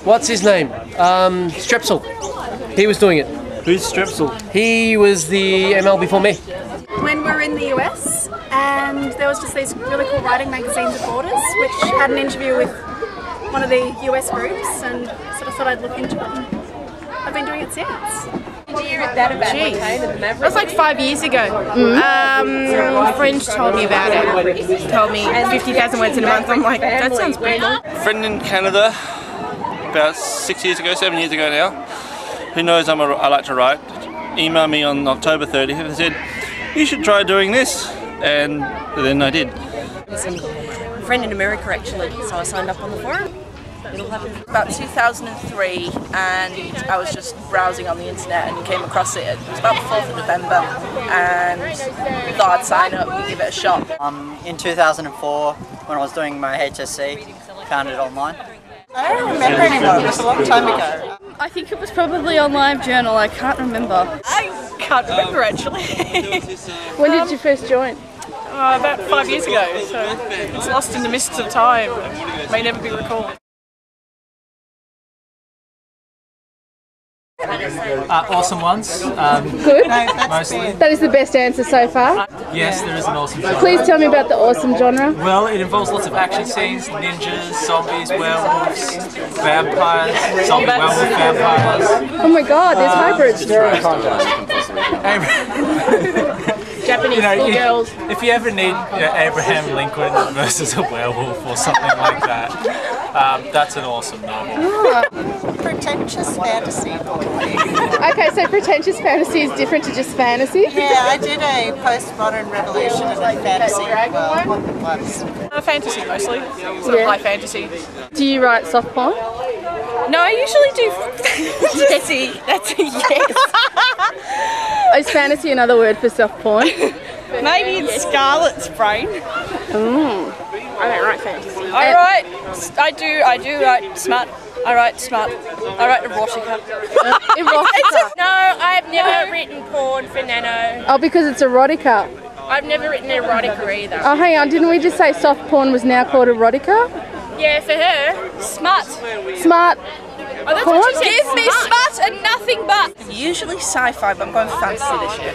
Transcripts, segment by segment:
what's his name? Strepsil. He was doing it. Who's Strepsil? He was the ML before me. When we were in the US, and there was just these really cool writing magazines at Borders, which had an interview with one of the US groups, and sort of thought I'd look into it, and I've been doing it since. Did you hear that about It was like 5 years ago. A friend told me about it. He told me 50,000 words in a month. I'm like, that sounds pretty cool. Friend in Canada, about 6 years ago, 7 years ago now, who knows I like to write, emailed me on October 30th and said, you should try doing this, and then I did. A friend in America actually, so I signed up on the forum. It'll happen. About 2003, and I was just browsing on the internet and came across it. It was about the 4th of November, and thought I'd sign up and give it a shot. In 2004, when I was doing my HSC, found it online. I don't remember anymore, it was a long time ago. I think it was probably on LiveJournal, I can't remember. I can't remember actually. When did you first join? About 5 years ago, so it's lost in the mists of time. It may never be recalled. Awesome ones. Good. Mostly. That is the best answer so far. Yes, there is an awesome genre. Please tell me about the awesome genre. Well, it involves lots of action scenes, ninjas, zombies, werewolves, vampires, zombie werewolf vampires. Oh my god, there's hybrids. Japanese girls. If you ever need Abraham Lincoln versus a werewolf or something like that, that's an awesome novel. Pretentious fantasy. Okay, so pretentious fantasy is different to just fantasy? Yeah, I did a postmodern revolution in a fantasy once. Fantasy mostly, sort of high fantasy. Do you write soft porn? No, I usually do fantasy. That's a yes. Is fantasy another word for soft porn? Maybe in Scarlett's brain. I don't write fantasy. I do write smart. I write smart. I write erotica. Erotica? No, I've never written porn for Nano. Oh, because it's erotica. I've never written erotica either. Oh, hang on, didn't we just say soft porn was now called erotica? Yeah, for her. Smart. Smart. Oh, that's porn? what she said. Give me smart and nothing but. Usually sci-fi, but I'm going for fantasy this year.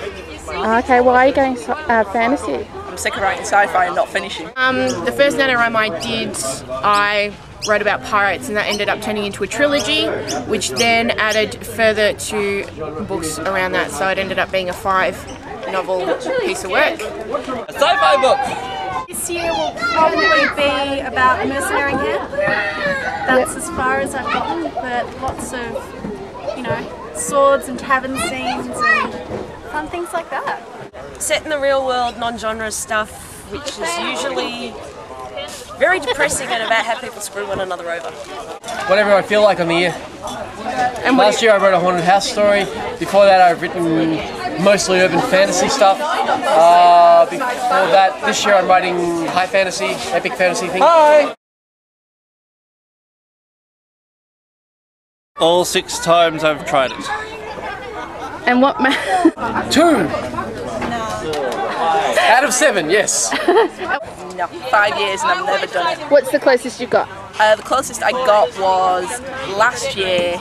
Okay, why are you going fantasy? I'm sick of writing sci-fi and not finishing. The first Nanowrimo I did, I wrote about pirates, and that ended up turning into a trilogy, which then added further to books around that, so it ended up being a 5-novel piece of work. A sci-fi book! This year will probably be about a mercenary camp. That's as far as I've gotten, but lots of, you know, swords and tavern scenes and fun things like that. Set in the real world, non-genre stuff, which is usually very depressing and about how people screw one another over. Whatever I feel like on the year. And last year I wrote a haunted house story. Before that I've written mostly urban fantasy stuff. Before that, this year I'm writing high fantasy, epic fantasy things. Hi! All 6 times I've tried it. And what 2! Out of 7, yes. No, 5 years and I've never done it. What's the closest you got? The closest I got was last year,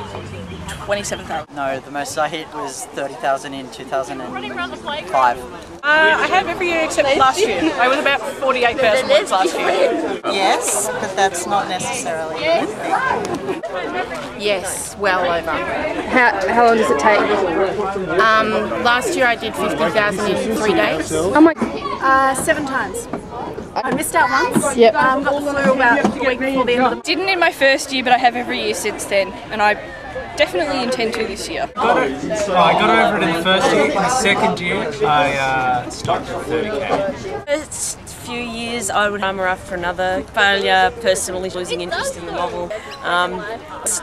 27,000. No, the most I hit was 30,000 in 2005. I have every year except last year. I was about 48,000 words last year. Yes, but that's not necessarily a good thing. Yes, well over. How long does it take? Last year I did 50,000 in 3 days. Oh my. 7 times. I missed out once. Yep. Got the flu about a week before the end of the Didn't in my first year, but I have every year since then, and I definitely intend to this year. I got over it in the first year. In the second year, I stopped at 30k. First few years I would hammer after another failure, personally losing interest in the novel.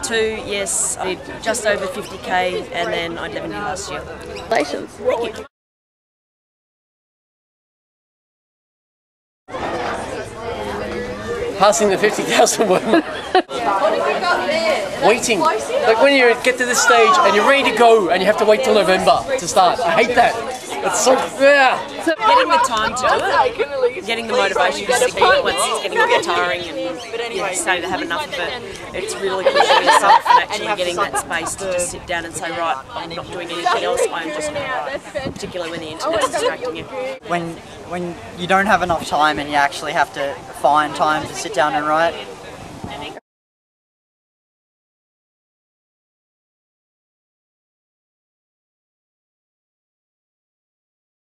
2, yes, I did just over 50k, and then I did 70 last year. Congratulations. Thank you. Passing the 50,000 word. Waiting. Like when you get to this stage and you're ready to go and you have to wait till November to start. I hate that. It's so, yeah. Getting the time to do it, getting the motivation to stick it once it's getting a bit tiring and you're starting to have enough of it, it's really pushing yourself and actually getting that space to just sit down and say, right, I'm not doing anything else, I'm just going to write, particularly when the internet's distracting you. When you don't have enough time and you actually have to find time to sit down and write,